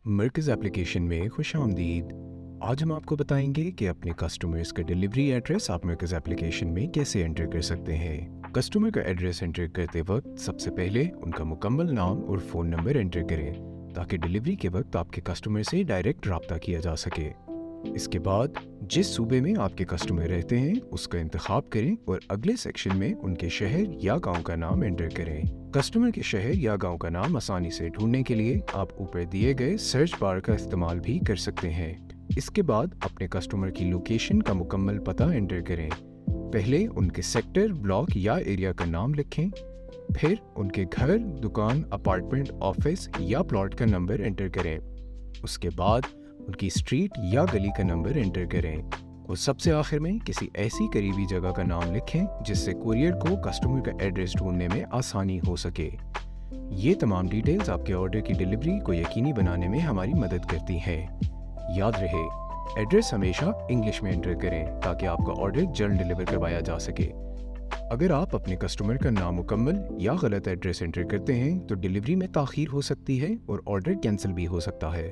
मरकज़ application में खुश आमदीद। आज हम आपको बताएंगे कि अपने कस्टमर्स का डिलीवरी एड्रेस आप मरकज़ एप्लीकेशन में कैसे एंटर कर सकते हैं। कस्टमर का एड्रेस एंटर करते वक्त सबसे पहले उनका मुकम्मल नाम और फ़ोन नंबर एंटर करें ताकि डिलीवरी के वक्त आपके कस्टमर से डायरेक्ट रब्ता किया जा सके। इसके बाद जिस सूबे में आपके कस्टमर रहते हैं उसका इंतखाब करें और अगले सेक्शन में उनके शहर या गांव का नाम एंटर करें। कस्टमर के शहर या गांव का नाम आसानी से ढूंढने के लिए आप ऊपर दिए गए सर्च बार का इस्तेमाल भी कर सकते हैं। इसके बाद अपने कस्टमर की लोकेशन का मुकम्मल पता एंटर करें। पहले उनके सेक्टर, ब्लॉक या एरिया का नाम लिखें, फिर उनके घर, दुकान, अपार्टमेंट, ऑफिस या प्लॉट का नंबर एंटर करें। उसके बाद उनकी स्ट्रीट या गली का नंबर एंटर करें और सबसे आखिर में किसी ऐसी करीबी जगह का नाम लिखें जिससे कुरियर को कस्टमर का एड्रेस ढूंढने में आसानी हो सके। ये तमाम डिटेल्स आपके ऑर्डर की डिलीवरी को यकीनी बनाने में हमारी मदद करती हैं। याद रहे, एड्रेस हमेशा इंग्लिश में एंटर करें ताकि आपका ऑर्डर जल्द डिलीवर करवाया जा सके। अगर आप अपने कस्टमर का नामुकम्मल या गलत एड्रेस एंटर करते हैं तो डिलीवरी में ताख़ीर हो सकती है और ऑर्डर कैंसिल भी हो सकता है।